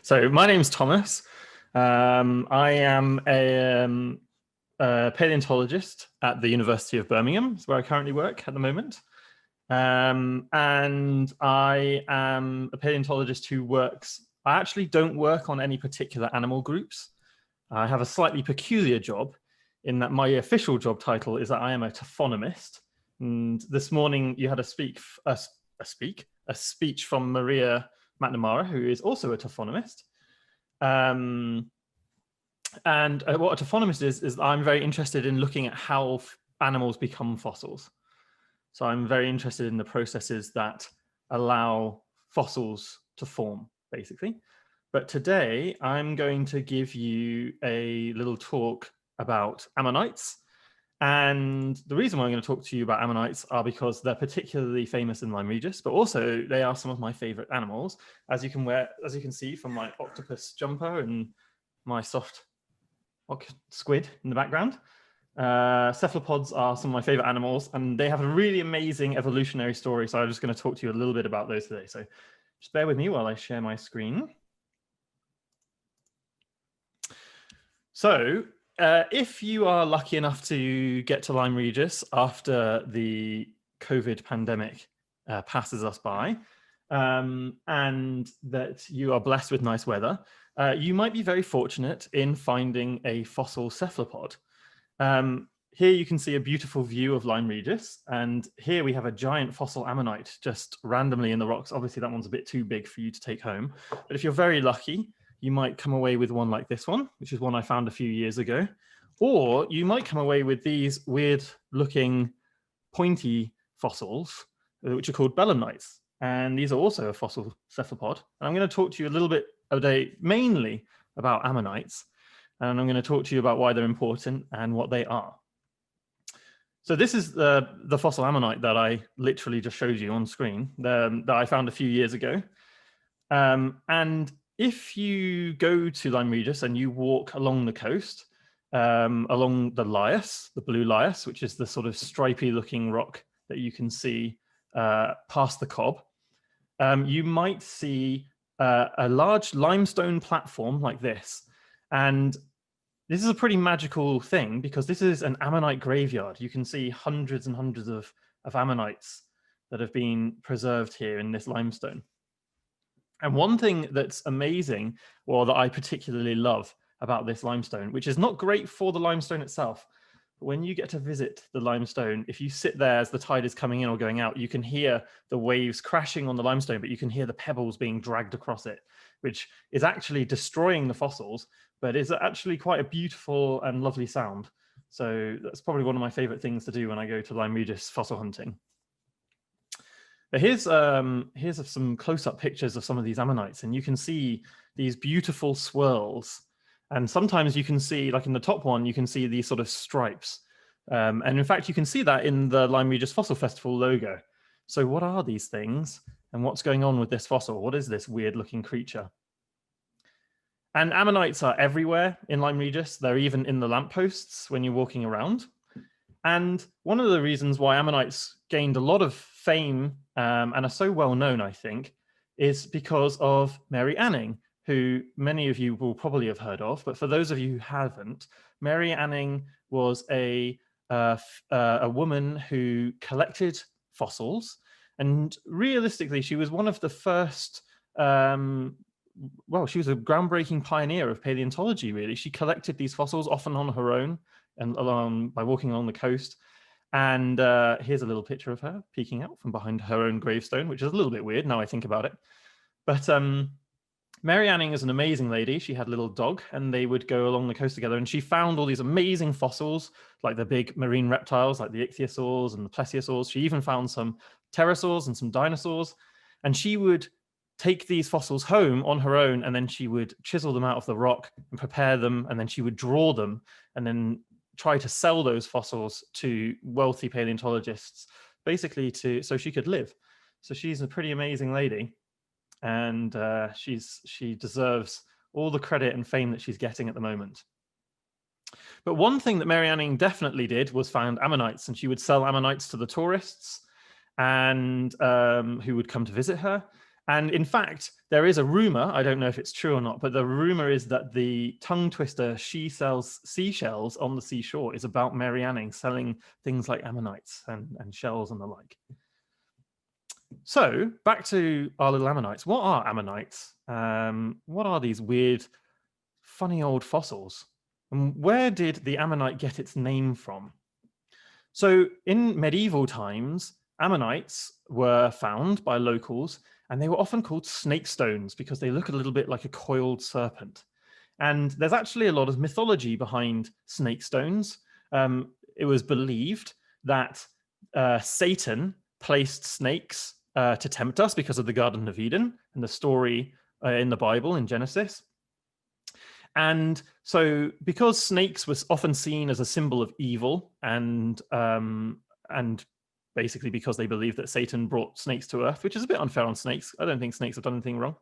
So my name's Thomas. I am a paleontologist at the University of Birmingham, is where I currently work at the moment. And I am a paleontologist who I actually don't work on any particular animal groups. I have a slightly peculiar job in that my official job title is that I am a taphonomist. And this morning you had a speech from Maria McNamara, who is also a taphonomist. And what a taphonomist is I'm very interested in looking at how animals become fossils. So I'm very interested in the processes that allow fossils to form, basically. But today I'm going to give you a little talk about ammonites. And the reason why I'm going to talk to you about ammonites are because they're particularly famous in Lyme Regis, but also they are some of my favorite animals, as you can see from my octopus jumper and my soft squid in the background. Cephalopods are some of my favorite animals, and they have a really amazing evolutionary story. So I'm just going to talk to you a little bit about those today. So just bear with me while I share my screen. So if you are lucky enough to get to Lyme Regis after the COVID pandemic passes us by, and that you are blessed with nice weather, you might be very fortunate in finding a fossil cephalopod. Here you can see a beautiful view of Lyme Regis, and here we have a giant fossil ammonite just randomly in the rocks. Obviously that one's a bit too big for you to take home, but if you're very lucky, you might come away with one like this one, which is one I found a few years ago. Or you might come away with these weird looking pointy fossils, which are called belemnites. And these are also a fossil cephalopod. And I'm going to talk to you a little bit today, mainly about ammonites. And I'm going to talk to you about why they're important and what they are. So this is the fossil ammonite that I literally just showed you on screen, that I found a few years ago. And if you go to Lyme Regis and you walk along the coast, along the lias, the blue lias, which is the sort of stripy looking rock that you can see past the cob, you might see a large limestone platform like this. And this is a pretty magical thing because this is an ammonite graveyard. You can see hundreds and hundreds of ammonites that have been preserved here in this limestone. And one thing that's amazing, or that I particularly love about this limestone, which is not great for the limestone itself, but when you get to visit the limestone, if you sit there as the tide is coming in or going out, you can hear the waves crashing on the limestone, but you can hear the pebbles being dragged across it, which is actually destroying the fossils, but is actually quite a beautiful and lovely sound. So that's probably one of my favorite things to do when I go to Lyme Regis fossil hunting. But here's some close-up pictures of some of these ammonites, and you can see these beautiful swirls. And sometimes you can see, like in the top one, you can see these sort of stripes. And in fact, you can see that in the Lyme Regis Fossil Festival logo. So what are these things? And what's going on with this fossil? What is this weird-looking creature? And ammonites are everywhere in Lyme Regis. They're even in the lampposts when you're walking around. And one of the reasons why ammonites gained a lot of fame and are so well known, I think, is because of Mary Anning, who many of you will probably have heard of. But for those of you who haven't, Mary Anning was a woman who collected fossils. And realistically, she was one of the first, well, she was a groundbreaking pioneer of paleontology, really. She collected these fossils often on her own and by walking along the coast. And here's a little picture of her peeking out from behind her own gravestone, which is a little bit weird now I think about it. But Mary Anning is an amazing lady. She had a little dog, and they would go along the coast together. And she found all these amazing fossils, like the big marine reptiles, like the ichthyosaurs and the plesiosaurs. She even found some pterosaurs and some dinosaurs. And she would take these fossils home on her own, and then she would chisel them out of the rock and prepare them, and then she would draw them, and then try to sell those fossils to wealthy paleontologists, basically so she could live. So she's a pretty amazing lady, and she deserves all the credit and fame that she's getting at the moment. But one thing that Mary Anning definitely did was found ammonites, and she would sell ammonites to the tourists and who would come to visit her. And in fact, there is a rumor, I don't know if it's true or not, but the rumor is that the tongue twister she sells seashells on the seashore is about Mary Anning selling things like ammonites and shells and the like. So back to our little ammonites. What are ammonites? What are these weird, funny old fossils? And where did the ammonite get its name from? So in medieval times, ammonites were found by locals, and they were often called snake stones because they look a little bit like a coiled serpent. And there's actually a lot of mythology behind snake stones. It was believed that Satan placed snakes to tempt us because of the Garden of Eden and the story in the Bible in Genesis. And so because snakes was often seen as a symbol of evil and basically because they believed that Satan brought snakes to earth, which is a bit unfair on snakes. I don't think snakes have done anything wrong.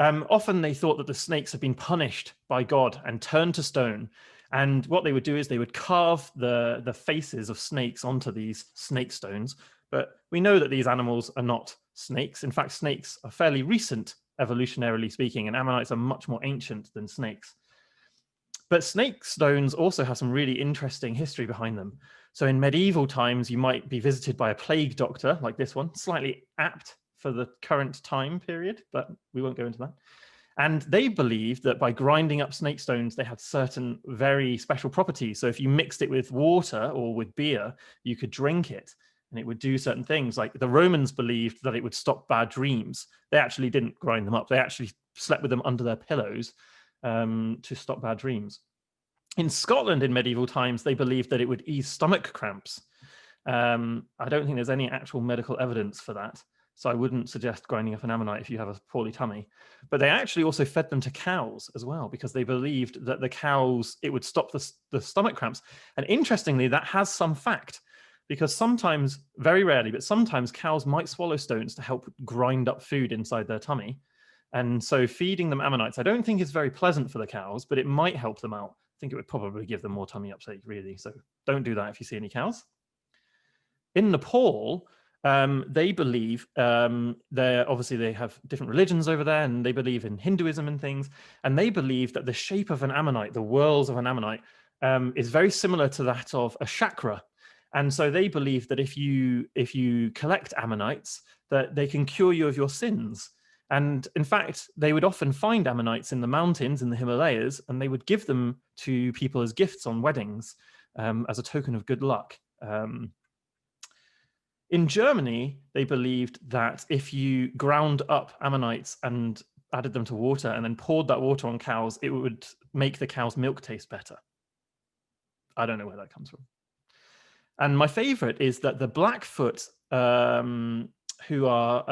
Often they thought that the snakes had been punished by God and turned to stone. And what they would do is they would carve the faces of snakes onto these snake stones. But we know that these animals are not snakes. In fact, snakes are fairly recent, evolutionarily speaking, and ammonites are much more ancient than snakes. But snake stones also have some really interesting history behind them. So in medieval times, you might be visited by a plague doctor like this one, slightly apt for the current time period, but we won't go into that. And they believed that by grinding up snake stones, they had certain very special properties. So if you mixed it with water or with beer, you could drink it and it would do certain things. Like the Romans believed that it would stop bad dreams. They actually didn't grind them up. They actually slept with them under their pillows to stop bad dreams. In Scotland in medieval times, they believed that it would ease stomach cramps. I don't think there's any actual medical evidence for that. So I wouldn't suggest grinding up an ammonite if you have a poorly tummy. But they actually also fed them to cows as well, because they believed that the cows, it would stop the stomach cramps. And interestingly, that has some fact, because sometimes, very rarely, but sometimes cows might swallow stones to help grind up food inside their tummy. And so feeding them ammonites, I don't think is very pleasant for the cows, but it might help them out. I think it would probably give them more tummy uptake, really. So don't do that if you see any cows. In Nepal, they believe, obviously they have different religions over there, and they believe in Hinduism and things, and they believe that the shape of an ammonite, the whorls of an ammonite, is very similar to that of a chakra. And so they believe that if you collect ammonites, that they can cure you of your sins. And in fact, they would often find ammonites in the mountains in the Himalayas, and they would give them to people as gifts on weddings as a token of good luck. In Germany, they believed that if you ground up ammonites and added them to water and then poured that water on cows, it would make the cow's milk taste better. I don't know where that comes from. And my favorite is that the Blackfoot, who are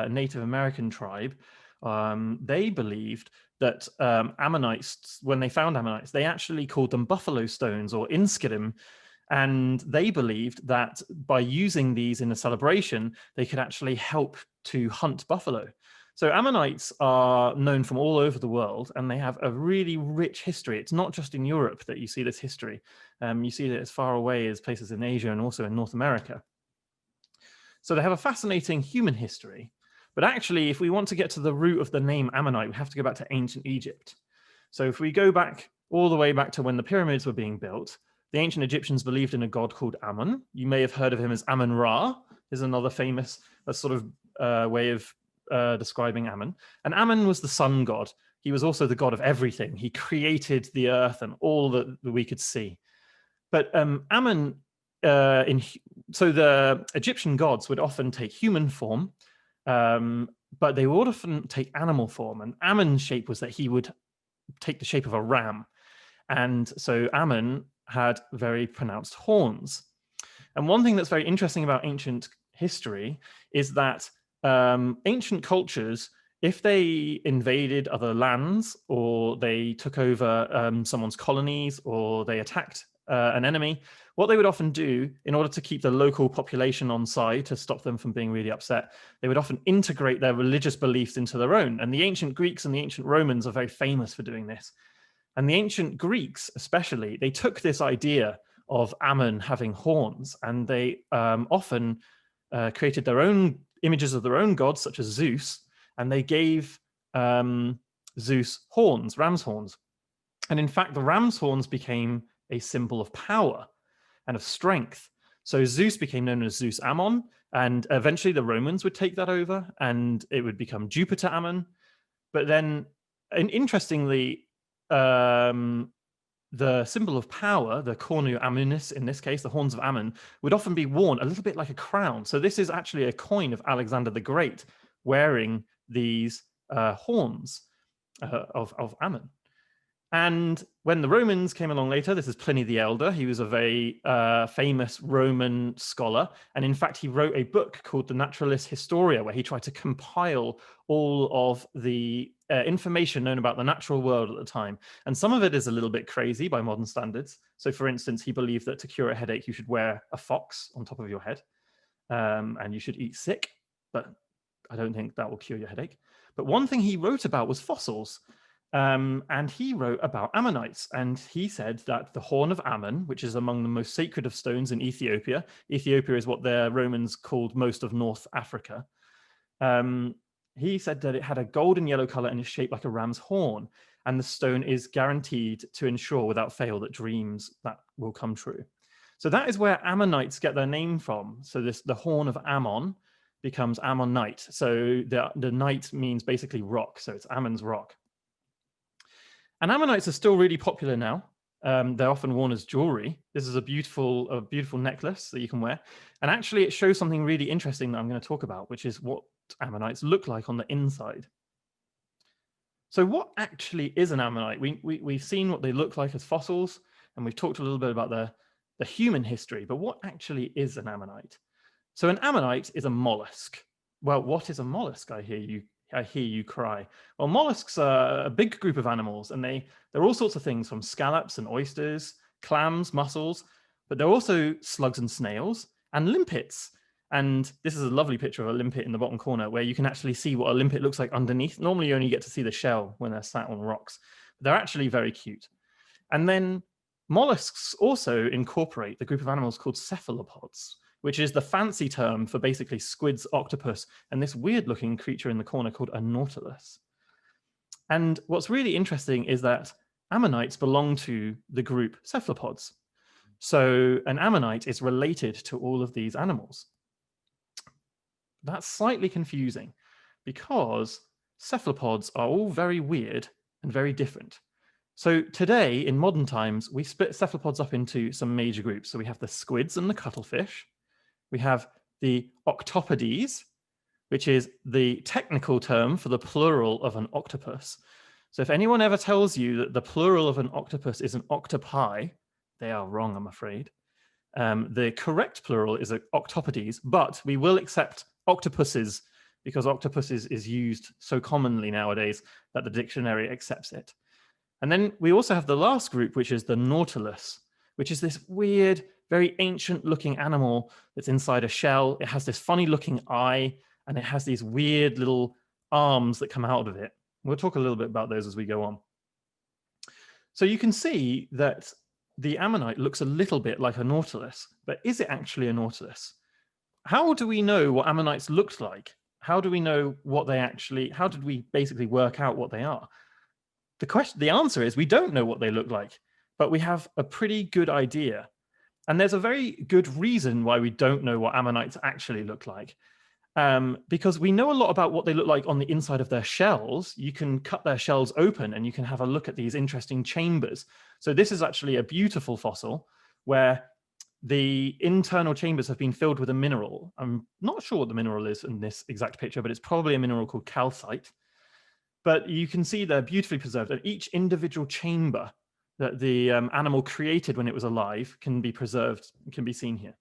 a Native American tribe, they believed that ammonites, when they found ammonites, they actually called them buffalo stones or inskidim. And they believed that by using these in a celebration, they could actually help to hunt buffalo. So ammonites are known from all over the world, and they have a really rich history. It's not just in Europe that you see this history. You see it as far away as places in Asia and also in North America. So they have a fascinating human history. But actually, if we want to get to the root of the name ammonite, we have to go back to ancient Egypt. So if we go back all the way back to when the pyramids were being built, the ancient Egyptians believed in a god called Ammon. You may have heard of him as Ammon-Ra, is another famous sort of way of describing Ammon. And Ammon was the sun god. He was also the god of everything. He created the earth and all that we could see. But Ammon, so the Egyptian gods would often take human form, but they would often take animal form. And Ammon's shape was that he would take the shape of a ram. And so Ammon had very pronounced horns. And one thing that's very interesting about ancient history is that ancient cultures, if they invaded other lands or they took over someone's colonies or they attacked an enemy, what they would often do in order to keep the local population on side, to stop them from being really upset, they would often integrate their religious beliefs into their own. And the ancient Greeks and the ancient Romans are very famous for doing this. And the ancient Greeks, especially, they took this idea of Ammon having horns, and they often created their own images of their own gods, such as Zeus, and they gave Zeus horns, ram's horns. And in fact, the ram's horns became a symbol of power and of strength. So Zeus became known as Zeus Ammon, and eventually the Romans would take that over, and it would become Jupiter Ammon. But then, and interestingly, the symbol of power, the cornu ammonis in this case, the horns of Ammon, would often be worn a little bit like a crown. So this is actually a coin of Alexander the Great wearing these horns of Ammon. And when the Romans came along later, this is Pliny the Elder. He was a very famous Roman scholar. And in fact, he wrote a book called the Naturalis Historia, where he tried to compile all of the information known about the natural world at the time. And some of it is a little bit crazy by modern standards. So for instance, he believed that to cure a headache, you should wear a fox on top of your head, and you should eat sick. But I don't think that will cure your headache. But one thing he wrote about was fossils. And he wrote about ammonites, and he said that the horn of Ammon, which is among the most sacred of stones in Ethiopia — Ethiopia is what the Romans called most of North Africa — he said that it had a golden yellow color and is shaped like a ram's horn, and the stone is guaranteed to ensure without fail that dreams that will come true. So that is where ammonites get their name from. So the horn of Ammon becomes ammonite. So the nite means basically rock, so it's Ammon's rock. And ammonites are still really popular now. They're often worn as jewelry. This is a beautiful necklace that you can wear. And actually, it shows something really interesting that I'm going to talk about, which is what ammonites look like on the inside. So what actually is an ammonite? We've seen what they look like as fossils, and we've talked a little bit about the human history, but what actually is an ammonite? So an ammonite is a mollusk. Well, what is a mollusk, I hear you cry? Well, mollusks are a big group of animals, and they're all sorts of things, from scallops and oysters, clams, mussels, but they're also slugs and snails, and limpets. And this is a lovely picture of a limpet in the bottom corner, where you can actually see what a limpet looks like underneath. Normally, you only get to see the shell when they're sat on rocks. But they're actually very cute. And then mollusks also incorporate the group of animals called cephalopods, which is the fancy term for basically squids, octopus, and this weird-looking creature in the corner called a nautilus. And what's really interesting is that ammonites belong to the group cephalopods. So an ammonite is related to all of these animals. That's slightly confusing because cephalopods are all very weird and very different. So today, in modern times, we split cephalopods up into some major groups. So we have the squids and the cuttlefish. We have the octopodes, which is the technical term for the plural of an octopus. So if anyone ever tells you that the plural of an octopus is an octopi, they are wrong, I'm afraid. The correct plural is octopodes, but we will accept octopuses because octopuses is used so commonly nowadays that the dictionary accepts it. And then we also have the last group, which is the nautilus, which is this weird, very ancient looking animal that's inside a shell. It has this funny looking eye, and it has these weird little arms that come out of it. We'll talk a little bit about those as we go on. So you can see that the ammonite looks a little bit like a nautilus, but is it actually a nautilus? How do we know what ammonites looked like? How do we know what they actually, how did we basically work out what they are? The answer is we don't know what they look like, but we have a pretty good idea. And there's a very good reason why we don't know what ammonites actually look like. Because we know a lot about what they look like on the inside of their shells. You can cut their shells open and you can have a look at these interesting chambers. So this is actually a beautiful fossil where the internal chambers have been filled with a mineral. I'm not sure what the mineral is in this exact picture, but it's probably a mineral called calcite. But you can see they're beautifully preserved, and each individual chamber that the animal created when it was alive can be preserved, can be seen here.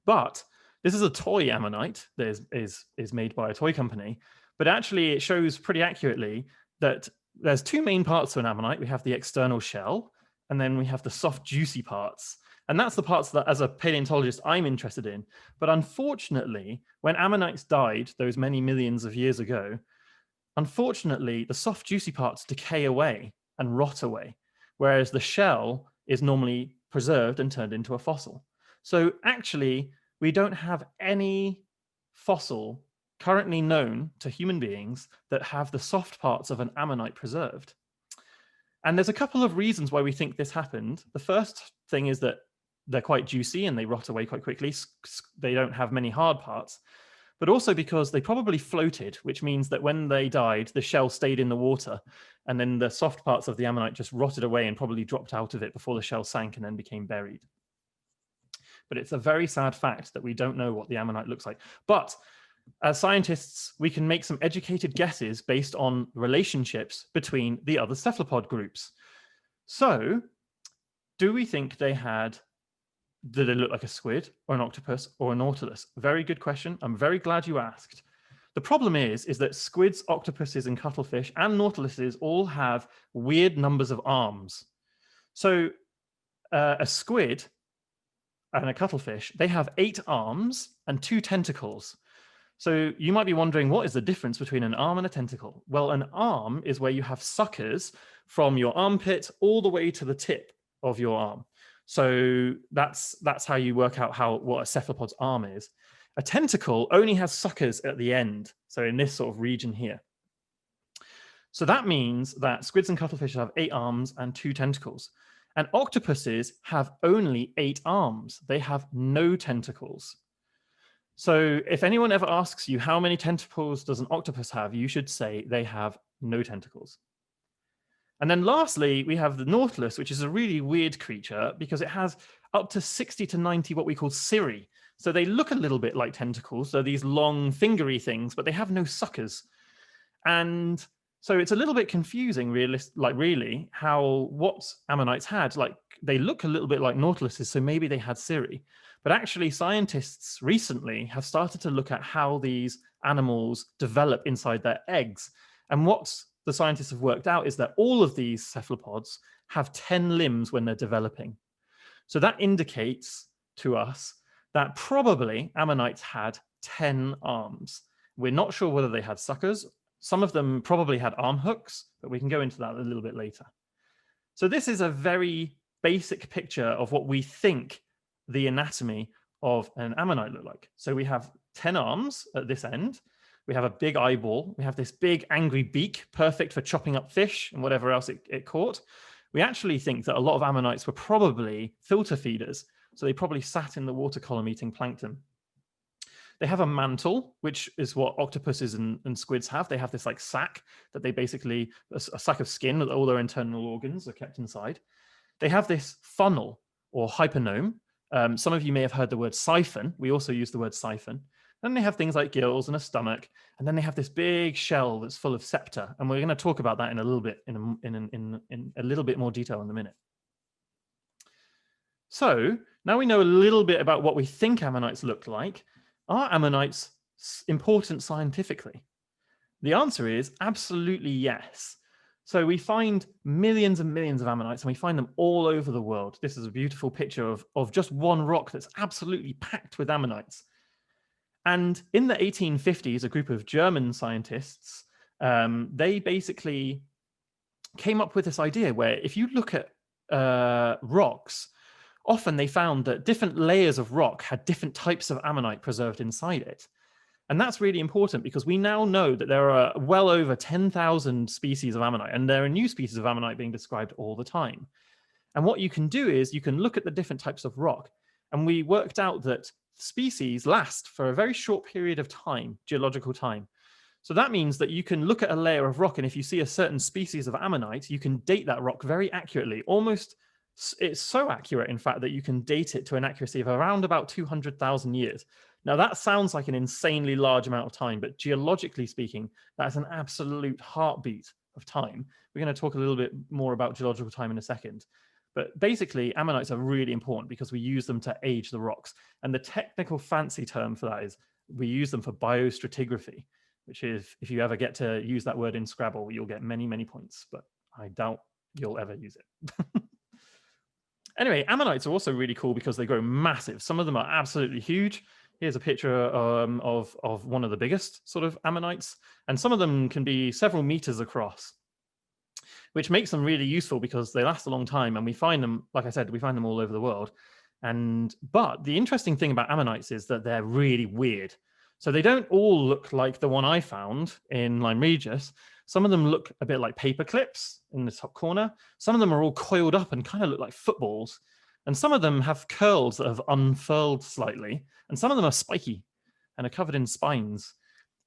But this is a toy ammonite that is made by a toy company, but actually it shows pretty accurately that there's two main parts to an ammonite. We have the external shell, and then we have the soft, juicy parts. And that's the parts that, as a paleontologist, I'm interested in. But unfortunately, when ammonites died those many millions of years ago, unfortunately, the soft, juicy parts decay away and rot away, whereas the shell is normally preserved and turned into a fossil. So actually, we don't have any fossil currently known to human beings that have the soft parts of an ammonite preserved. And there's a couple of reasons why we think this happened. The first thing is that they're quite juicy and they rot away quite quickly. They don't have many hard parts, but also because they probably floated, which means that when they died, the shell stayed in the water, and then the soft parts of the ammonite just rotted away and probably dropped out of it before the shell sank and then became buried. But it's a very sad fact that we don't know what the ammonite looks like. But as scientists, we can make some educated guesses based on relationships between the other cephalopod groups. So, do we think did they look like a squid or an octopus or a nautilus? Very good question. I'm very glad you asked. The problem is that squids, octopuses, and cuttlefish and nautiluses all have weird numbers of arms. So a squid and a cuttlefish, they have 8 arms and 2 tentacles. So you might be wondering, what is the difference between an arm and a tentacle? Well, an arm is where you have suckers from your armpit all the way to the tip of your arm. So that's how you work out what a cephalopod's arm is. A tentacle only has suckers at the end, so in this sort of region here. So that means that squids and cuttlefish have 8 arms and 2 tentacles. And octopuses have only 8 arms. They have no tentacles. So if anyone ever asks you how many tentacles does an octopus have, you should say they have no tentacles. And then lastly, we have the nautilus, which is a really weird creature because it has up to 60 to 90 what we call cirri. So they look a little bit like tentacles. So these long fingery things, but they have no suckers. And so it's a little bit confusing, really, what ammonites had. Like, they look a little bit like nautiluses, so maybe they had cirri. But actually, scientists recently have started to look at how these animals develop inside their eggs. And what the scientists have worked out is that all of these cephalopods have 10 limbs when they're developing. So that indicates to us that probably ammonites had 10 arms. We're not sure whether they had suckers. Some of them probably had arm hooks, but we can go into that a little bit later. So this is a very basic picture of what we think the anatomy of an ammonite look like. So we have 10 arms at this end. We have a big eyeball. We have this big angry beak, perfect for chopping up fish and whatever else it caught. We actually think that a lot of ammonites were probably filter feeders. So they probably sat in the water column eating plankton. They have a mantle, which is what octopuses and squids have. They have this like sac that they basically, a sac of skin with all their internal organs are kept inside. They have this funnel or hypernome. Some of you may have heard the word siphon. We also use the word siphon. Then they have things like gills and a stomach, and then they have this big shell that's full of septa. And we're going to talk about that in a little bit, in a little bit more detail in a minute. So now we know a little bit about what we think ammonites look like. Are ammonites important scientifically? The answer is absolutely yes. So we find millions and millions of ammonites, and we find them all over the world. This is a beautiful picture of just one rock that's absolutely packed with ammonites. And in the 1850s, a group of German scientists, they basically came up with this idea where if you look at rocks, often they found that different layers of rock had different types of ammonite preserved inside it. And that's really important because we now know that there are well over 10,000 species of ammonite, and there are new species of ammonite being described all the time. And what you can do is you can look at the different types of rock, and we worked out that species last for a very short period of time, geological time. So that means that you can look at a layer of rock, and if you see a certain species of ammonite, you can date that rock very accurately. Almost, it's so accurate, in fact, that you can date it to an accuracy of around about 200,000 years. Now, that sounds like an insanely large amount of time, but geologically speaking, that's an absolute heartbeat of time. We're going to talk a little bit more about geological time in a second. But basically, ammonites are really important because we use them to age the rocks. And the technical fancy term for that is we use them for biostratigraphy, which is, if you ever get to use that word in Scrabble, you'll get many, many points, but I doubt you'll ever use it. Anyway, ammonites are also really cool because they grow massive. Some of them are absolutely huge. Here's a picture of one of the biggest sort of ammonites, and some of them can be several meters across, which makes them really useful because they last a long time, and we find them, like I said, we find them all over the world. But the interesting thing about ammonites is that they're really weird. So they don't all look like the one I found in Lyme Regis. Some of them look a bit like paper clips in the top corner. Some of them are all coiled up and kind of look like footballs. And some of them have curls that have unfurled slightly. And some of them are spiky and are covered in spines.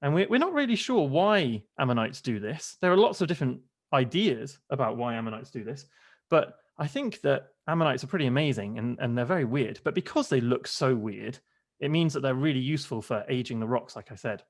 And we're not really sure why ammonites do this. There are lots of different ideas about why ammonites do this. But I think that ammonites are pretty amazing and they're very weird. But because they look so weird, it means that they're really useful for aging the rocks, like I said.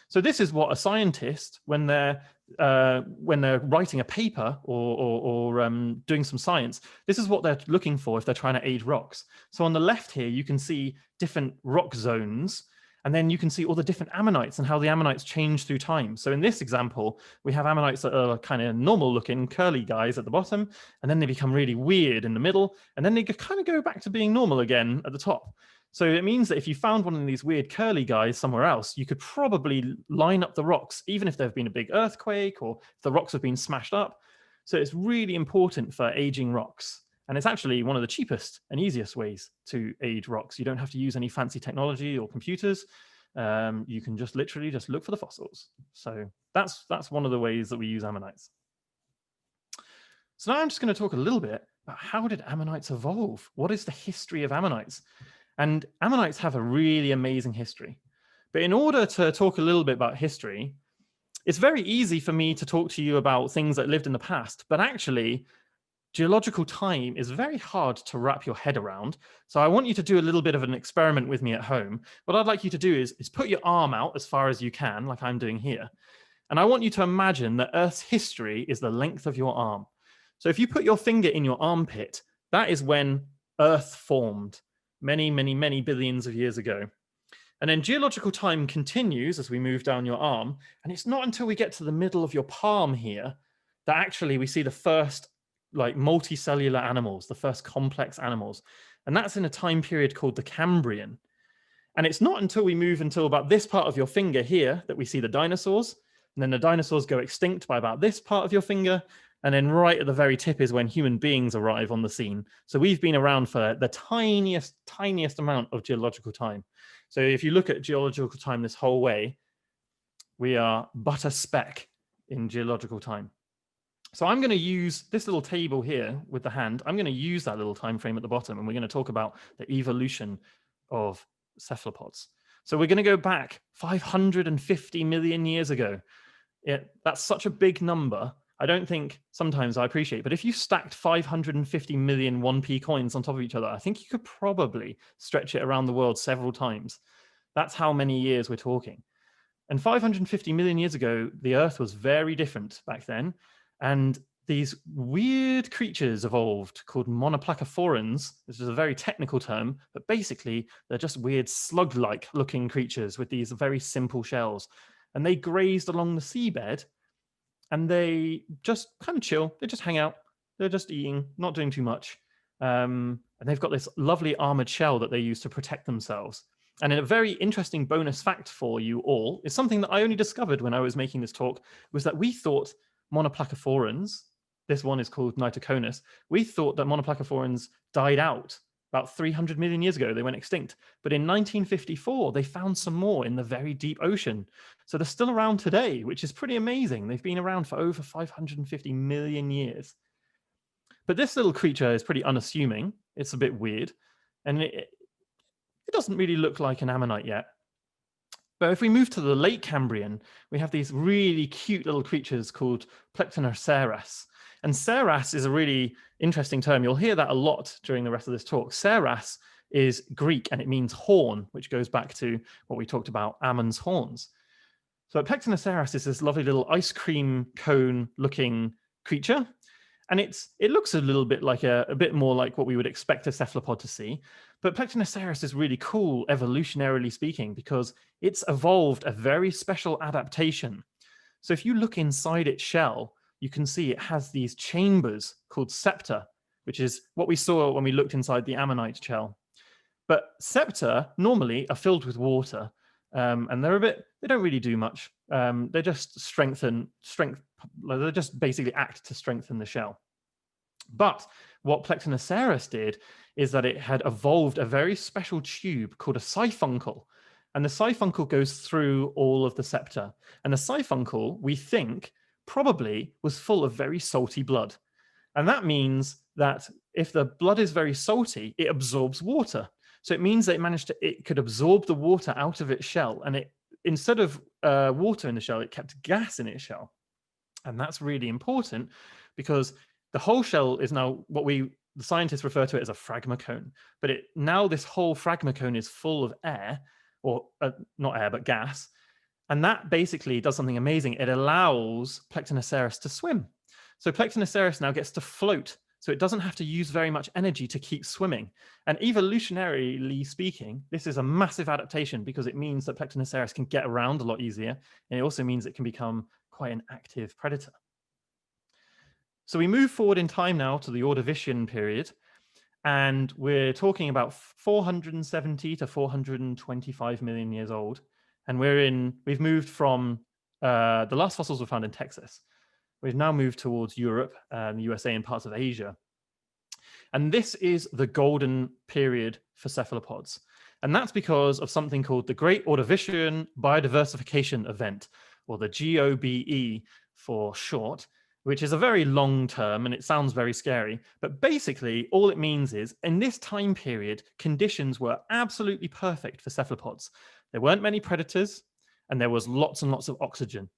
So this is what a scientist, when they're writing a paper or doing some science, this is what they're looking for if they're trying to age rocks. So on the left here, you can see different rock zones, and then you can see all the different ammonites and how the ammonites change through time. So in this example, we have ammonites that are kind of normal looking, curly guys at the bottom, and then they become really weird in the middle, and then they kind of go back to being normal again at the top. So it means that if you found one of these weird curly guys somewhere else, you could probably line up the rocks, even if there have been a big earthquake or if the rocks have been smashed up. So it's really important for aging rocks. And it's actually one of the cheapest and easiest ways to age rocks. You don't have to use any fancy technology or computers. You can just literally just look for the fossils. So that's one of the ways that we use ammonites. So now I'm just going to talk a little bit about how did ammonites evolve? What is the history of ammonites? And ammonites have a really amazing history. But in order to talk a little bit about history, it's very easy for me to talk to you about things that lived in the past, but actually geological time is very hard to wrap your head around. So I want you to do a little bit of an experiment with me at home. What I'd like you to do is put your arm out as far as you can, like I'm doing here. And I want you to imagine that Earth's history is the length of your arm. So if you put your finger in your armpit, that is when Earth formed many, many, many billions of years ago. And then geological time continues as we move down your arm. And it's not until we get to the middle of your palm here that actually we see the first like multicellular animals, the first complex animals. And that's in a time period called the Cambrian. And it's not until we move until about this part of your finger here that we see the dinosaurs. And then the dinosaurs go extinct by about this part of your finger. And then right at the very tip is when human beings arrive on the scene. So we've been around for the tiniest amount of geological time. So if you look at geological time this whole way, we are but a speck in geological time. So I'm going to use this little table here with the hand. I'm going to use that little time frame at the bottom, and we're going to talk about the evolution of cephalopods. So we're going to go back 550 million years ago. That's such a big number. I don't think sometimes I appreciate, but if you stacked 550 million 1p coins on top of each other, I think you could probably stretch it around the world several times. That's how many years we're talking. And 550 million years ago, the Earth was very different back then. And these weird creatures evolved called monoplacophorans. This is a very technical term, but basically they're just weird slug-like looking creatures with these very simple shells. And they grazed along the seabed. And they just kind of chill. They just hang out. They're just eating, not doing too much. And they've got this lovely armored shell that they use to protect themselves. And a very interesting bonus fact for you all is something that I only discovered when I was making this talk, was that we thought monoplacophorans, this one is called Nitoconus, we thought that monoplacophorans died out about 300 million years ago. They went extinct. But in 1954, they found some more in the very deep ocean. So they're still around today, which is pretty amazing. They've been around for over 550 million years. But this little creature is pretty unassuming. It's a bit weird. And it doesn't really look like an ammonite yet. But if we move to the late Cambrian, we have these really cute little creatures called Plectinoceras. And ceras is a really interesting term. You'll hear that a lot during the rest of this talk. Ceras is Greek and it means horn, which goes back to what we talked about, Ammon's horns. So Plectinoceras is this lovely little ice cream cone looking creature. And it looks a little bit like a bit more like what we would expect a cephalopod to see. But Plectinoceras is really cool, evolutionarily speaking, because it's evolved a very special adaptation. So if you look inside its shell, you can see it has these chambers called septa, which is what we saw when we looked inside the ammonite shell. But septa normally are filled with water, and they don't really do much. They just they just basically act to strengthen the shell. But what Plectinoceras did is that it had evolved a very special tube called a siphuncle. And the siphuncle goes through all of the septa. And the siphuncle, we think, probably was full of very salty blood. And that means that if the blood is very salty, it absorbs water. So it means that it could absorb the water out of its shell. And instead of water in the shell, it kept gas in its shell. And that's really important because the whole shell is now what the scientists refer to it as a phragmocone. But now this whole phragmocone is full of air, or not air, but gas. And that basically does something amazing. It allows Plectinoceras to swim. So Plectinoceras now gets to float. So it doesn't have to use very much energy to keep swimming. And evolutionarily speaking, this is a massive adaptation because it means that Plectinoceras can get around a lot easier. And it also means it can become quite an active predator. So we move forward in time now to the Ordovician period. And we're talking about 470 to 425 million years old. And we've moved from, the last fossils were found in Texas. We've now moved towards Europe, the USA, and parts of Asia. And this is the golden period for cephalopods. And that's because of something called the Great Ordovician Biodiversification Event, or the GOBE for short, which is a very long term and it sounds very scary. But basically, all it means is in this time period, conditions were absolutely perfect for cephalopods. There weren't many predators and there was lots and lots of oxygen.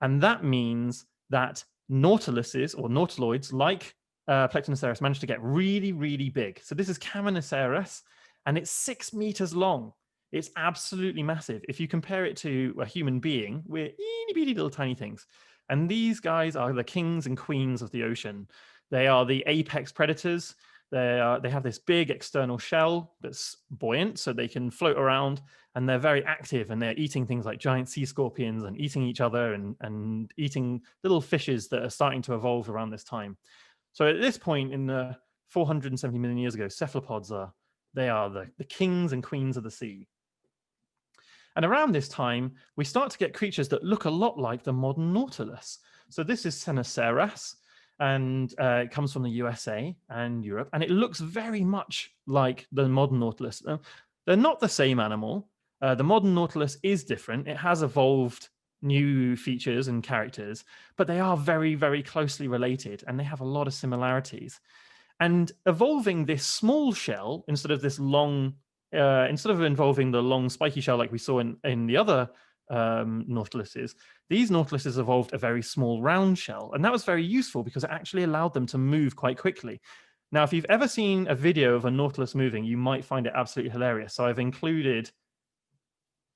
And that means that nautiluses or nautiloids like Plectinoceras managed to get really, really big. So this is Camonoceras and it's 6 meters long. It's absolutely massive. If you compare it to a human being, we're itty bitty little tiny things. And these guys are the kings and queens of the ocean. They are the apex predators. They have this big external shell that's buoyant, so they can float around, and they're very active, and they're eating things like giant sea scorpions and eating each other and eating little fishes that are starting to evolve around this time. So at this point in the 470 million years ago, cephalopods are the kings and queens of the sea. And around this time, we start to get creatures that look a lot like the modern nautilus. So this is Cenoceras, and it comes from the USA and Europe, and it looks very much like the modern nautilus. They're not the same animal. The modern nautilus is different. It has evolved new features and characters, but they are very, very closely related, and they have a lot of similarities. And evolving this small shell instead of this long, instead of involving the long spiky shell like we saw in the other nautiluses, these nautiluses evolved a very small round shell. And that was very useful because it actually allowed them to move quite quickly. Now, if you've ever seen a video of a nautilus moving, you might find it absolutely hilarious. So I've included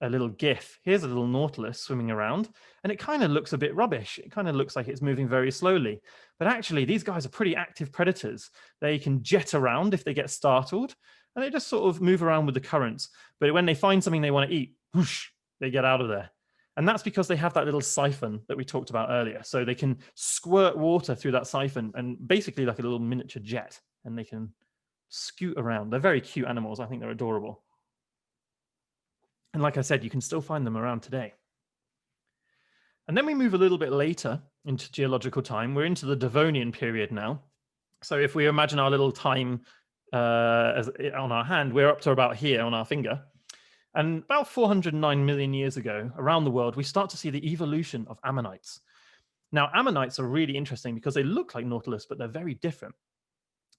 a little GIF. Here's a little nautilus swimming around, and it kind of looks a bit rubbish. It kind of looks like it's moving very slowly. But actually, these guys are pretty active predators. They can jet around if they get startled, and they just sort of move around with the currents. But when they find something they want to eat, whoosh, they get out of there. And that's because they have that little siphon that we talked about earlier. So they can squirt water through that siphon, and basically like a little miniature jet, and they can scoot around. They're very cute animals. I think they're adorable. And like I said, you can still find them around today. And then we move a little bit later into geological time. We're into the Devonian period now. So if we imagine our little time on our hand, we're up to about here on our finger. And about 409 million years ago, around the world, we start to see the evolution of ammonites. Now, ammonites are really interesting because they look like nautilus, but they're very different.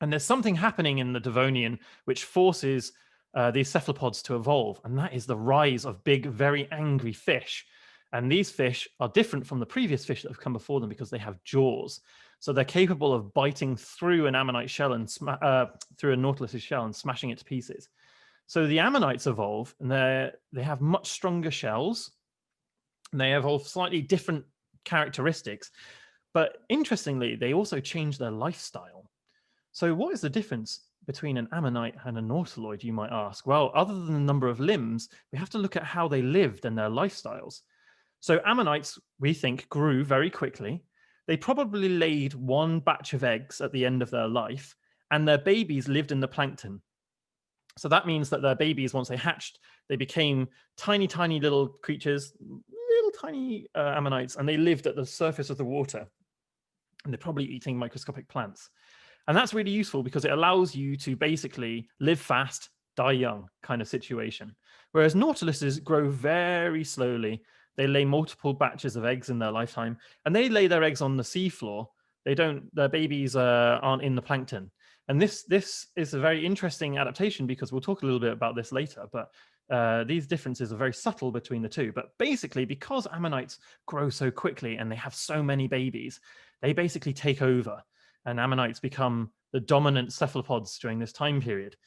And there's something happening in the Devonian which forces these cephalopods to evolve, and that is the rise of big, very angry fish. And these fish are different from the previous fish that have come before them because they have jaws. So they're capable of biting through an ammonite shell and through a nautilus's shell and smashing it to pieces. So the ammonites evolve, and they have much stronger shells, and they evolve slightly different characteristics. But interestingly, they also change their lifestyle. So what is the difference between an ammonite and a nautiloid, you might ask? Well, other than the number of limbs, we have to look at how they lived and their lifestyles. So ammonites, we think, grew very quickly. They probably laid one batch of eggs at the end of their life, and their babies lived in the plankton. So that means that their babies, once they hatched, they became tiny, tiny little creatures, little tiny ammonites, and they lived at the surface of the water. And they're probably eating microscopic plants. And that's really useful because it allows you to basically live fast, die young kind of situation. Whereas nautiluses grow very slowly. They lay multiple batches of eggs in their lifetime, and they lay their eggs on the seafloor. They don't, their babies aren't in the plankton. And this is a very interesting adaptation, because we'll talk a little bit about this later, but these differences are very subtle between the two. But basically, because ammonites grow so quickly and they have so many babies, they basically take over, and ammonites become the dominant cephalopods during this time period.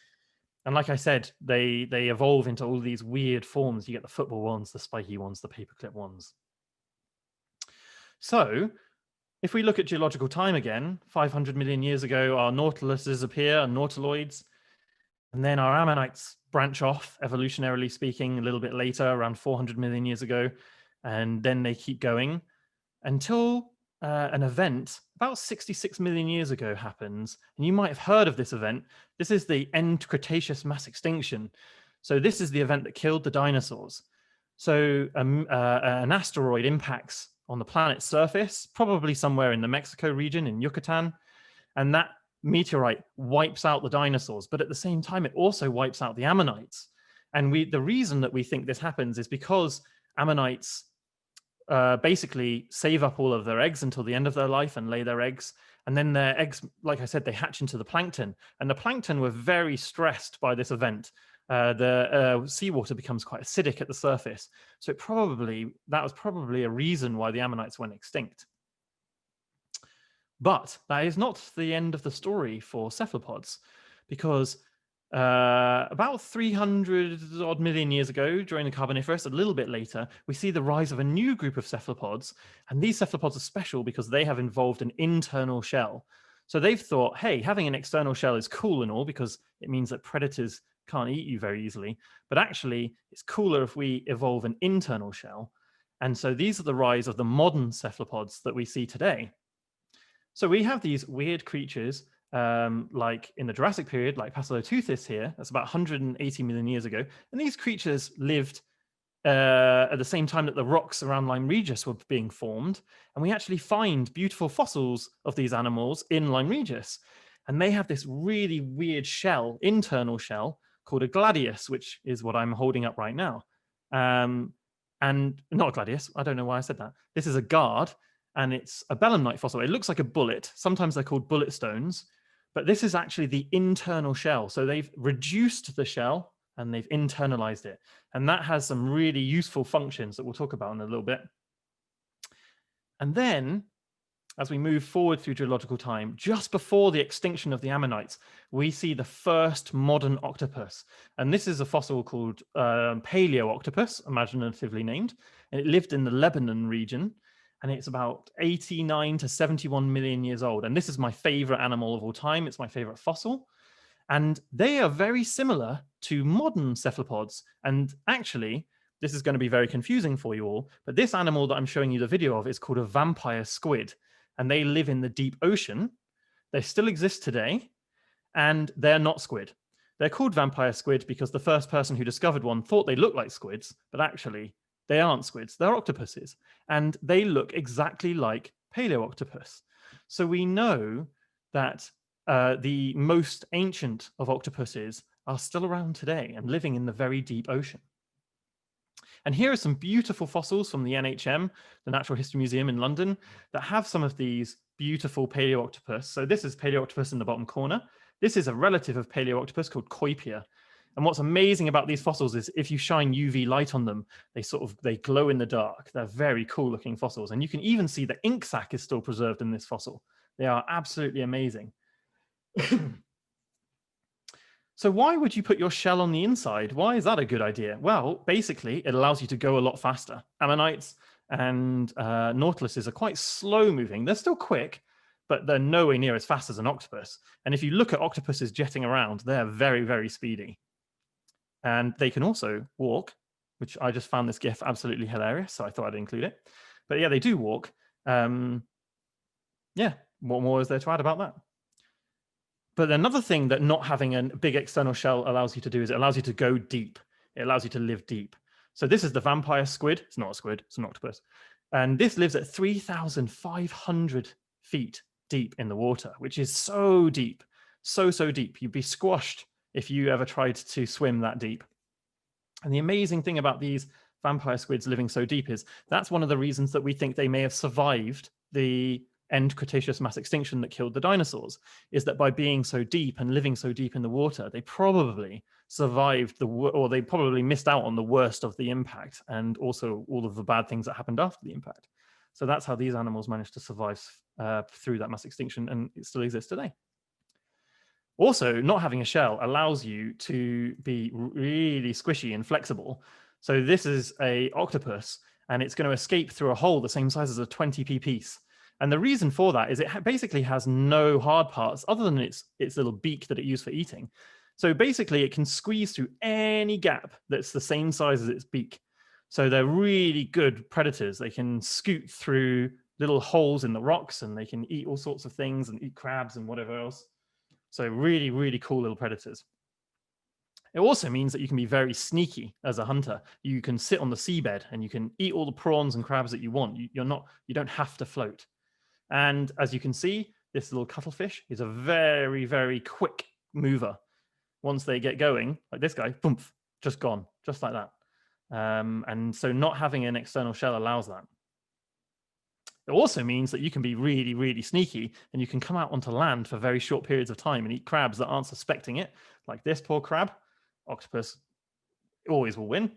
And like I said, they evolve into all these weird forms. You get the football ones, the spiky ones, the paperclip ones. So if we look at geological time again, 500 million years ago, our nautiluses appear, and nautiloids, and then our ammonites branch off, evolutionarily speaking, a little bit later, around 400 million years ago, and then they keep going until an event about 66 million years ago happens. And you might have heard of this event. This is the end Cretaceous mass extinction. So this is the event that killed the dinosaurs. So an asteroid impacts on the planet's surface, probably somewhere in the Mexico region in Yucatan, and that meteorite wipes out the dinosaurs. But at the same time, it also wipes out the ammonites. And the reason that we think this happens is because ammonites basically save up all of their eggs until the end of their life and lay their eggs. And then their eggs, like I said, they hatch into the plankton. And the plankton were very stressed by this event. The seawater becomes quite acidic at the surface. So that was probably a reason why the ammonites went extinct. But that is not the end of the story for cephalopods, because about 300 odd million years ago, during the Carboniferous, a little bit later, we see the rise of a new group of cephalopods. And these cephalopods are special because they have involved an internal shell. So they've thought, hey, having an external shell is cool and all, because it means that predators can't eat you very easily. But actually, it's cooler if we evolve an internal shell. And so these are the rise of the modern cephalopods that we see today. So we have these weird creatures, like in the Jurassic period, like Pasiloteuthis here. That's about 180 million years ago. And these creatures lived at the same time that the rocks around Lyme Regis were being formed. And we actually find beautiful fossils of these animals in Lyme Regis. And they have this really weird shell, internal shell, called a gladius, which is what I'm holding up right now. And not a gladius, I don't know why I said that. This is a guard, and it's a belemnite fossil. It looks like a bullet. Sometimes they're called bullet stones, but this is actually the internal shell. So they've reduced the shell and they've internalized it. And that has some really useful functions that we'll talk about in a little bit. And then, as we move forward through geological time, just before the extinction of the ammonites, we see the first modern octopus. And this is a fossil called Paleoctopus, imaginatively named. And it lived in the Lebanon region. And it's about 89 to 71 million years old. And this is my favorite animal of all time. It's my favorite fossil. And they are very similar to modern cephalopods. And actually, this is going to be very confusing for you all, but this animal that I'm showing you the video of is called a vampire squid. And they live in the deep ocean. They still exist today, and they're not squid. They're called vampire squid because the first person who discovered one thought they looked like squids, but actually they aren't squids, they're octopuses. And they look exactly like Paleoctopus. So we know that the most ancient of octopuses are still around today and living in the very deep ocean. And here are some beautiful fossils from the NHM, the Natural History Museum in London, that have some of these beautiful Paleoctopus. So this is Paleoctopus in the bottom corner. This is a relative of Paleoctopus called Coipia. And what's amazing about these fossils is if you shine UV light on them, they glow in the dark. They're very cool looking fossils. And you can even see the ink sac is still preserved in this fossil. They are absolutely amazing. So why would you put your shell on the inside? Why is that a good idea? Well, basically, it allows you to go a lot faster. Ammonites and nautiluses are quite slow moving. They're still quick, but they're nowhere near as fast as an octopus. And if you look at octopuses jetting around, they're very, very speedy. And they can also walk, which I just found this GIF absolutely hilarious, so I thought I'd include it. But yeah, they do walk. Yeah, what more is there to add about that? But another thing that not having a big external shell allows you to do is it allows you to go deep. It allows you to live deep. So this is the vampire squid. It's not a squid, it's an octopus. And this lives at 3,500 feet deep in the water, which is so deep, so deep. You'd be squashed if you ever tried to swim that deep. And the amazing thing about these vampire squids living so deep is that's one of the reasons that we think they may have survived the end Cretaceous mass extinction that killed the dinosaurs, is that by being so deep and living so deep in the water, they probably survived or they probably missed out on the worst of the impact and also all of the bad things that happened after the impact. So that's how these animals managed to survive through that mass extinction, and it still exists today. Also, not having a shell allows you to be really squishy and flexible. So this is a octopus, and it's going to escape through a hole the same size as a 20p piece. And the reason for that is it basically has no hard parts other than its little beak that it used for eating. So basically, it can squeeze through any gap that's the same size as its beak. So they're really good predators. They can scoot through little holes in the rocks, and they can eat all sorts of things and eat crabs and whatever else. So really, really cool little predators. It also means that you can be very sneaky as a hunter. You can sit on the seabed and you can eat all the prawns and crabs that you want. You don't have to float. And as you can see, this little cuttlefish is a very, very quick mover. Once they get going, like this guy, boom, just gone, just like that. And so not having an external shell allows that. It also means that you can be really, really sneaky, and you can come out onto land for very short periods of time and eat crabs that aren't suspecting it, like this poor crab. Octopus always will win.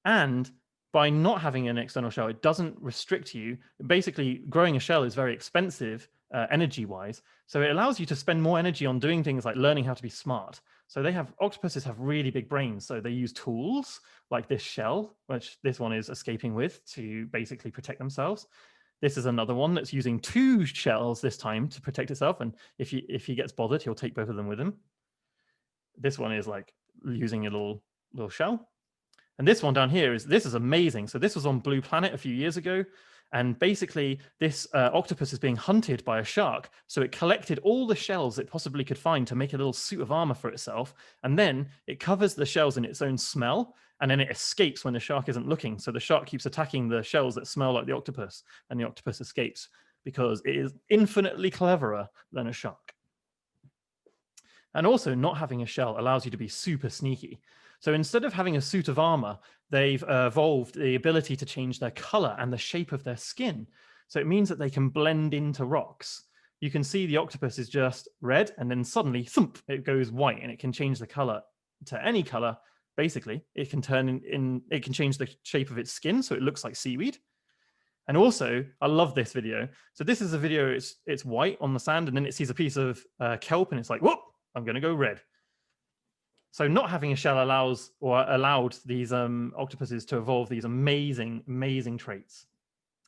And by not having an external shell, it doesn't restrict you. Basically, growing a shell is very expensive energy-wise, so it allows you to spend more energy on doing things like learning how to be smart. So octopuses have really big brains, so they use tools like this shell, which this one is escaping with, to basically protect themselves. This is another one that's using 2 shells this time to protect itself, and if he gets bothered, he'll take both of them with him. This one is like using a little shell. And this one down here this is amazing. So this was on Blue Planet a few years ago. And basically, this octopus is being hunted by a shark. So it collected all the shells it possibly could find to make a little suit of armor for itself. And then it covers the shells in its own smell. And then it escapes when the shark isn't looking. So the shark keeps attacking the shells that smell like the octopus. And the octopus escapes because it is infinitely cleverer than a shark. And also, not having a shell allows you to be super sneaky. So instead of having a suit of armor, they've evolved the ability to change their color and the shape of their skin. So it means that they can blend into rocks. You can see the octopus is just red, and then suddenly, thump, it goes white, and it can change the color to any color. Basically, it can it can change the shape of its skin, so it looks like seaweed. And also, I love this video. So this is a video, it's white on the sand, and then it sees a piece of kelp, and it's like, whoop, I'm going to go red. So not having a shell allowed these octopuses to evolve these amazing, amazing traits.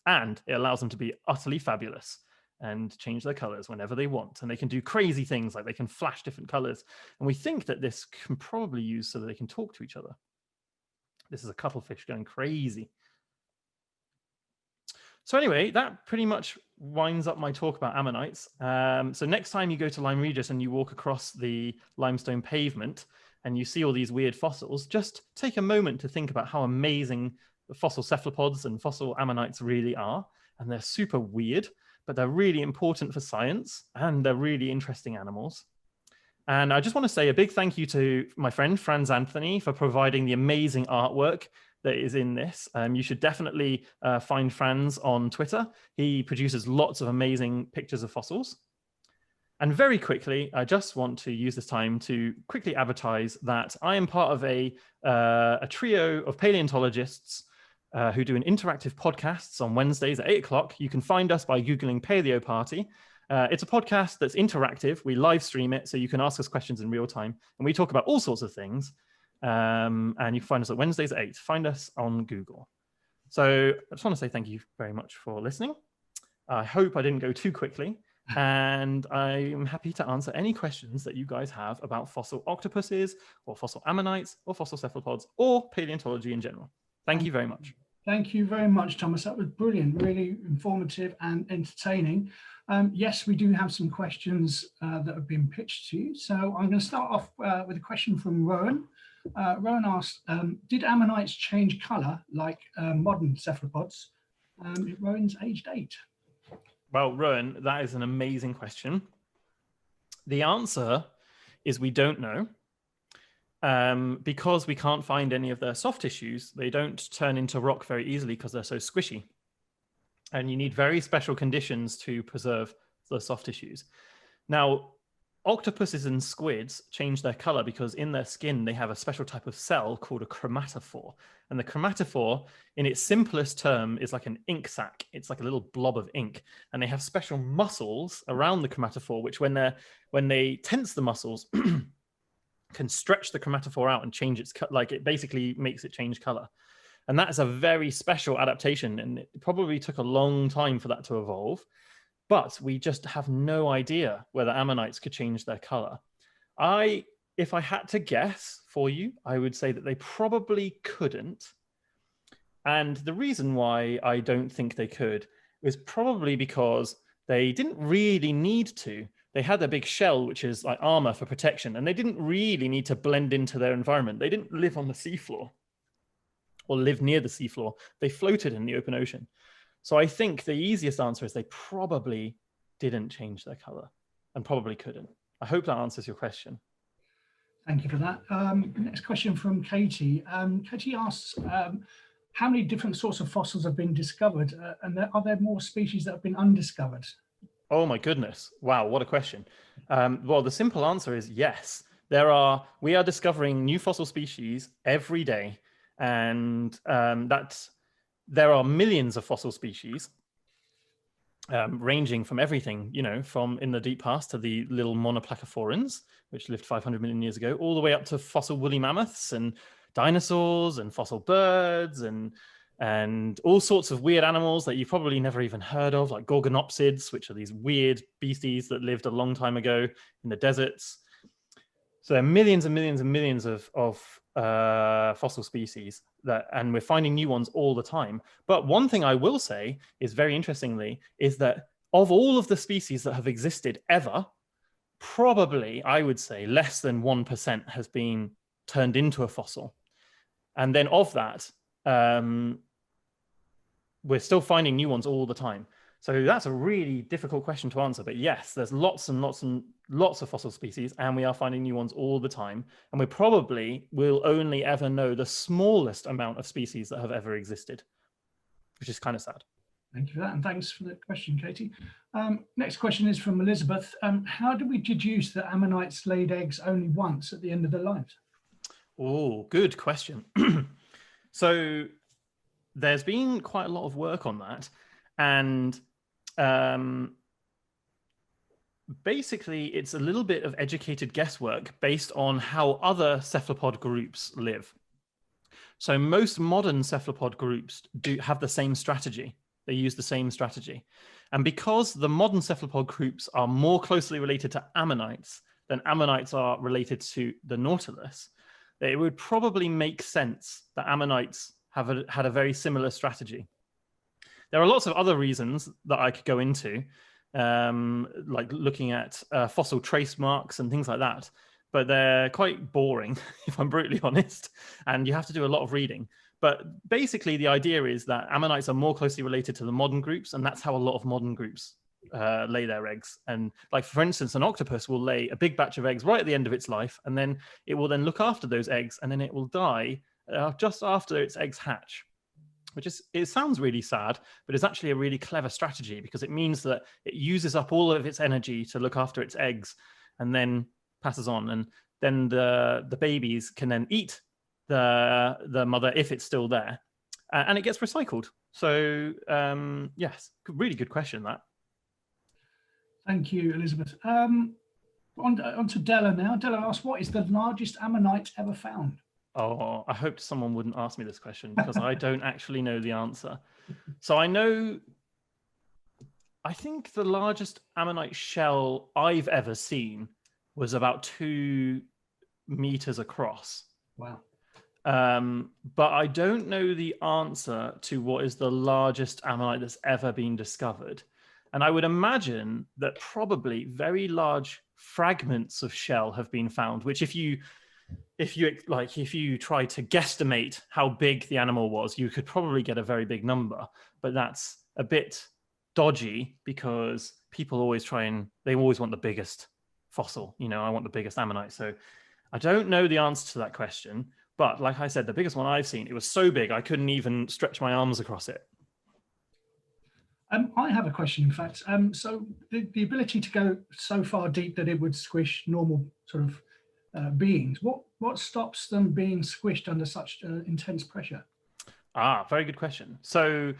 And it allows them to be utterly fabulous and change their colors whenever they want. And they can do crazy things, like they can flash different colors. And we think that this can probably use so that they can talk to each other. This is a cuttlefish going crazy. So anyway, that pretty much winds up my talk about ammonites. So next time you go to Lyme Regis and you walk across the limestone pavement and you see all these weird fossils, just take a moment to think about how amazing the fossil cephalopods and fossil ammonites really are. And they're super weird, but they're really important for science, and they're really interesting animals. And I just want to say a big thank you to my friend Franz Anthony for providing the amazing artwork that is in this. You should definitely find Franz on Twitter. He produces lots of amazing pictures of fossils. And very quickly, I just want to use this time to quickly advertise that I am part of a trio of paleontologists who do an interactive podcasts on Wednesdays at 8 o'clock. You can find us by Googling Paleo Party. It's a podcast that's interactive. We live stream it, so you can ask us questions in real time. And we talk about all sorts of things. And you can find us at Wednesdays at 8. Find us on Google. So I just want to say thank you very much for listening. I hope I didn't go too quickly. And I'm happy to answer any questions that you guys have about fossil octopuses or fossil ammonites or fossil cephalopods or paleontology in general. Thank you very much. Thank you very much, Thomas. That was brilliant, really informative and entertaining. Yes, we do have some questions that have been pitched to you. So I'm going to start off with a question from Rowan. Rowan asked, did ammonites change color like modern cephalopods? Rowan's aged 8. Well, Rowan, that is an amazing question. The answer is we don't know. Because we can't find any of their soft tissues, they don't turn into rock very easily because they're so squishy. And you need very special conditions to preserve the soft tissues. Now, octopuses and squids change their color because in their skin, they have a special type of cell called a chromatophore. And the chromatophore, in its simplest term, is like an ink sac. It's like a little blob of ink. And they have special muscles around the chromatophore, which when they tense the muscles, can stretch the chromatophore out and change its cut. Like it basically makes it change color. And that is a very special adaptation. And it probably took a long time for that to evolve. But we just have no idea whether ammonites could change their color. If I had to guess for you, I would say that they probably couldn't. And the reason why I don't think they could is probably because they didn't really need to. They had a big shell, which is like armor for protection, and they didn't really need to blend into their environment. They didn't live on the seafloor or live near the seafloor. They floated in the open ocean. So I think the easiest answer is they probably didn't change their color and probably couldn't. I hope that answers your question. Thank you for that. Next question from Katie. Katie asks, how many different sorts of fossils have been discovered? And are there more species that have been undiscovered? Oh my goodness. Wow, what a question. Well, the simple answer is yes. We are discovering new fossil species every day. And there are millions of fossil species ranging from everything, from in the deep past to the little monoplacophorans, which lived 500 million years ago, all the way up to fossil woolly mammoths and dinosaurs and fossil birds and all sorts of weird animals that you've probably never even heard of, like gorgonopsids, which are these weird beasties that lived a long time ago in the deserts. So there are millions and millions and millions of fossil species and we're finding new ones all the time. But one thing I will say is very interestingly, is that of all of the species that have existed ever, probably I would say less than 1% has been turned into a fossil. And then of that, we're still finding new ones all the time. So that's a really difficult question to answer. But yes, there's lots and lots and lots of fossil species, and we are finding new ones all the time. And we probably will only ever know the smallest amount of species that have ever existed, which is kind of sad. Thank you for that. And thanks for the question, Katie. Next question is from Elizabeth. How do we deduce that ammonites laid eggs only once at the end of their lives? Oh, good question. So there's been quite a lot of work on that. And basically, it's a little bit of educated guesswork based on how other cephalopod groups live. So most modern cephalopod groups do have the same strategy. They use the same strategy. And because the modern cephalopod groups are more closely related to ammonites than ammonites are related to the nautilus, it would probably make sense that ammonites had a very similar strategy. There are lots of other reasons that I could go into, like looking at fossil trace marks and things like that, but they're quite boring, if I'm brutally honest, and you have to do a lot of reading. But basically, the idea is that ammonites are more closely related to the modern groups, and that's how a lot of modern groups lay their eggs. And like, for instance, an octopus will lay a big batch of eggs right at the end of its life, and then it will then look after those eggs, and then it will die just after its eggs hatch. It sounds really sad, but it's actually a really clever strategy because it means that it uses up all of its energy to look after its eggs and then passes on. And then the babies can then eat the mother if it's still there, and it gets recycled. So yes, really good question, that. Thank you, Elizabeth. On to Della now. Della asks, what is the largest ammonite ever found? Oh, I hoped someone wouldn't ask me this question because I don't actually know the answer. So I think the largest ammonite shell I've ever seen was about 2 meters across. Wow. But I don't know the answer to what is the largest ammonite that's ever been discovered. And I would imagine that probably very large fragments of shell have been found, which if you try to guesstimate how big the animal was, you could probably get a very big number, but that's a bit dodgy because people always want the biggest fossil. You know, I want the biggest ammonite. So I don't know the answer to that question. But like I said, the biggest one I've seen, it was so big I couldn't even stretch my arms across it. I have a question, in fact. So the ability to go so far deep that it would squish normal sort of beings, what stops them being squished under such intense pressure? Ah, very good question. So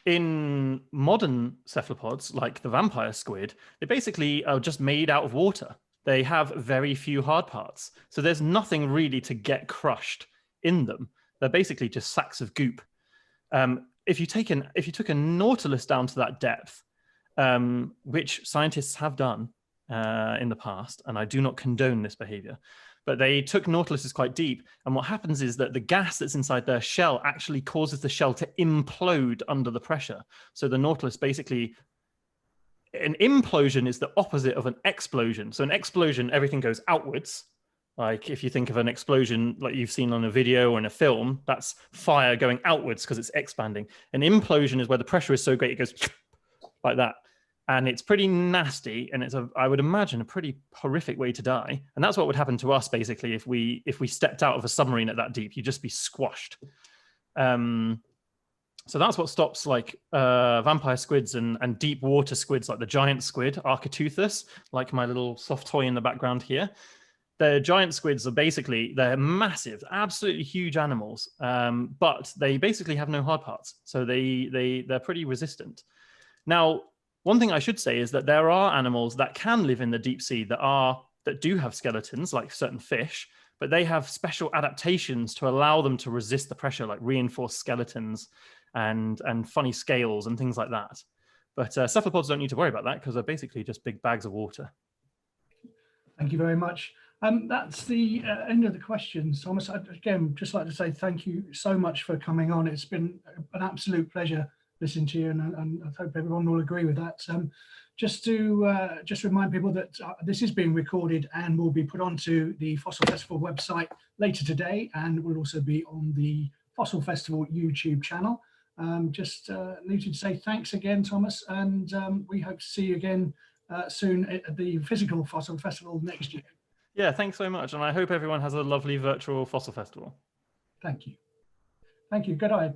in modern cephalopods, like the vampire squid, they basically are just made out of water. They have very few hard parts. So there's nothing really to get crushed in them. They're basically just sacks of goop. If you took a nautilus down to that depth, which scientists have done in the past, and I do not condone this behavior, but they took nautiluses quite deep, and what happens is that the gas that's inside their shell actually causes the shell to implode under the pressure. So the nautilus basically, an implosion is the opposite of an explosion. So an explosion, everything goes outwards. Like if you think of an explosion like you've seen on a video or in a film, that's fire going outwards because it's expanding. An implosion is where the pressure is so great it goes like that. And it's pretty nasty, and I would imagine, a pretty horrific way to die. And that's what would happen to us basically if we stepped out of a submarine at that deep. You'd just be squashed. So that's what stops like vampire squids and deep water squids, like the giant squid, Architeuthis, like my little soft toy in the background here. The giant squids are basically, they're massive, absolutely huge animals, but they basically have no hard parts. So they're pretty resistant. Now, one thing I should say is that there are animals that can live in the deep sea that do have skeletons, like certain fish, but they have special adaptations to allow them to resist the pressure, like reinforced skeletons and funny scales and things like that. But cephalopods don't need to worry about that because they're basically just big bags of water. Thank you very much. That's the end of the questions. Thomas, I'd again just like to say thank you so much for coming on. It's been an absolute pleasure listening to you, and I hope everyone will agree with that. Just to remind people that this is being recorded and will be put onto the Fossil Festival website later today, and will also be on the Fossil Festival YouTube channel. Just needed to say thanks again, Thomas, and we hope to see you again soon at the physical Fossil Festival next year. Yeah, thanks so much. And I hope everyone has a lovely virtual Fossil Festival. Thank you. Thank you. Good eye.